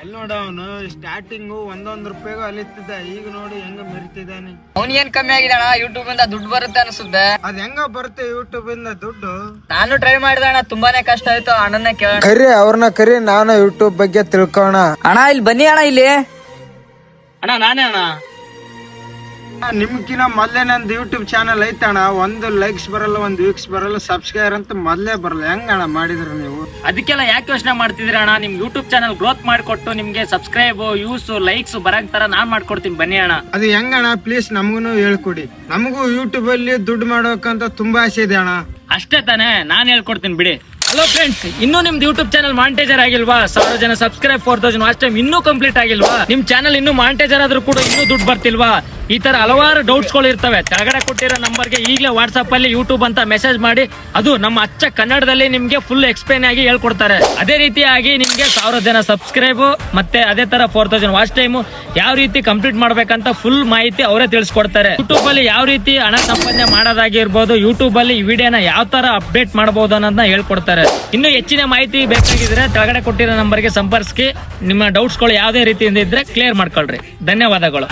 ಅಲ್ಲಿ ನೋಡ ಅವನು ಸ್ಟಾರ್ಟಿಂಗು ಒಂದೊಂದ್ ರೂಪಾಯಿಗೂ ಅಲಿತಿದ್ದ, ಈಗ ನೋಡಿ ಹೆಂಗ ಮೆರಿತಿದ್ದಾನೆ. ಅವ್ನ್ ಏನ್ ಕಮ್ಮಿ ಆಗಿದಣ, ಯೂಟ್ಯೂಬ್ ಇಂದ ದುಡ್ಡು ಬರುತ್ತೆ ಅನ್ಸುತ್ತೆ. ಅದ್ ಹೆಂಗ ಬರುತ್ತೆ ಯೂಟ್ಯೂಬ್ ಇಂದ ದುಡ್ಡು? ನಾನು ಟ್ರೈ ಮಾಡಿದೆ ಅಣ್ಣ, ತುಂಬಾನೇ ಕಷ್ಟ ಆಯ್ತು. ಅಣ್ಣನ ಕೇಳೋಣ. ಕರಿ ಅವ್ರನ್ನ ಕರಿ, ನಾನು ಯೂಟ್ಯೂಬ್ ಬಗ್ಗೆ ತಿಳ್ಕೋಣ. ಅಣ್ಣ ಇಲ್ಲಿ ಬನ್ನಿ ಅಣ್ಣ. ಇಲ್ಲಿ ಅಣ್ಣ ನಾನೇ ಅಣ್ಣ. ನಿಮ್ಕಿನ ಮೊದ್ಲೇ ನಂದು ಯೂಟ್ಯೂಬ್ ಚಾನಲ್ ಐತಣ್ಣ, ಒಂದು ಲೈಕ್ಸ್ ಬರಲ್ಲ, ಒಂದು ವೀಕ್ಸ್ ಬರಲ್ಲ, ಸಬ್ಸ್ಕ್ರೈಬರ್ ಅಂತ ಮೊದ್ಲೇ ಬರಲ್ಲ. ಹೆಂಗಣ್ಣ ಮಾಡಿದ್ರಿ ನೀವು? ಅದಕ್ಕೆಲ್ಲ ಯಾಕೆ ಯೋಚನೆ ಮಾಡ್ತಿದ್ದೀರ ಅಣ್ಣ? ನಿಮ್ ಯೂಟ್ಯೂಬ್ ಚಾನಲ್ ಗ್ರೋತ್ ಮಾಡ್ಕೊಟ್ಟು ನಿಮ್ಗೆ ಸಬ್ಸ್ಕ್ರೈಬ್, ವ್ಯೂಸ್, ಲೈಕ್ಸ್ ಬರಂಗ್ ತರ ನಾನ್ ಮಾಡ್ಕೊಡ್ತೀನಿ, ಬನ್ನಿ ಅಣ್ಣ. ಅದು ಹೆಂಗಣ್ಣ ಪ್ಲೀಸ್ ನಮಗೂ ಹೇಳ್ಕೊಡಿ. ನಮಗೂ ಯೂಟ್ಯೂಬ್ ಅಲ್ಲಿ ದುಡ್ಡು ಮಾಡೋಕಂತ ತುಂಬಾ ಆಸೆ ಇದೆ ಅಣ್ಣ. ಅಷ್ಟೇ ತಾನೇ, ನಾನ್ ಹೇಳ್ಕೊಡ್ತೀನಿ ಬಿಡಿ. ಹಲೋ ಫ್ರೆಂಡ್ಸ್, ಇನ್ನೂ ನಿಮ್ದು ಯೂಟ್ಯೂಬ್ ಚಾನಲ್ ಮಾನಿಟೈಸರ್ ಆಗಿಲ್ವಾ? 1000 ಜನ ಸಬ್ಸ್ಕ್ರೈಬ್, 4000 ವಾಚ್ ಟೈಮ್ ಇನ್ನೂ ಕಂಪ್ಲೀಟ್ ಆಗಿಲ್ವಾ? ನಿಮ್ ಚಾನಲ್ ಇನ್ನೂ ಮಾನಿಟೈಸರ್ ಆದ್ರೂ ಕೂಡ ಇನ್ನೂ ದುಡ್ಡು ಬರ್ತಿಲ್ವಾ? ಈ ತರ ಹಲವಾರು ಡೌಟ್ಸ್ ಗಳು ಇರ್ತವೆ. ಕೆಳಗಡೆ ಕೊಟ್ಟಿರೋ ನಂಬರ್ಗೆ ಈಗಲೇ ವಾಟ್ಸ್ಆಪ್ ಅಲ್ಲಿ ಯೂಟ್ಯೂಬ್ ಅಂತ ಮೆಸೇಜ್ ಮಾಡಿ, ಅದು ನಮ್ಮ ಅಚ್ಚ ಕನ್ನಡದಲ್ಲಿ ನಿಮ್ಗೆ ಫುಲ್ ಎಕ್ಸ್ಪ್ಲೈನ್ ಆಗಿ ಹೇಳ್ಕೊಡ್ತಾರೆ. ಅದೇ ರೀತಿಯಾಗಿ ನಿಮ್ಗೆ 1000 ಜನ ಸಬ್ಸ್ಕ್ರೈಬ್ ಮತ್ತೆ ಅದೇ ತರ 4000 ವಾಚ್ ಟೈಮ್ ಯಾವ ರೀತಿ ಕಂಪ್ಲೀಟ್ ಮಾಡ್ಬೇಕಂತ ಫುಲ್ ಮಾಹಿತಿ ಅವರೇ ತಿಳಿಸ್ಕೊಡ್ತಾರೆ. ಯೂಟ್ಯೂಬ್ ಅಲ್ಲಿ ಯಾವ ರೀತಿ ಹಣ ಸಂಪಾದನೆ ಮಾಡೋದಾಗಿರ್ಬೋದು, ಯೂಟ್ಯೂಬ್ ಅಲ್ಲಿ ಈ ವಿಡಿಯೋನ ಯಾವ ತರ ಅಪ್ಡೇಟ್ ಮಾಡಬಹುದು ಅನ್ನೋದನ್ನ ಹೇಳ್ಕೊಡ್ತಾರೆ. ಇನ್ನು ಹೆಚ್ಚಿನ ಮಾಹಿತಿ ಬೇಕಾಗಿದ್ರೆ ಕೆಳಗಡೆ ಕೊಟ್ಟಿರೋ ನಂಬರ್ಗೆ ಸಂಪರ್ಕಿಸಿ. ನಿಮ್ಮ ಡೌಟ್ಸ್ ಗಳು ಯಾವುದೇ ರೀತಿಯಿಂದ ಇದ್ರೆ ಕ್ಲಿಯರ್ ಮಾಡ್ಕೊಳ್ರಿ. ಧನ್ಯವಾದಗಳು.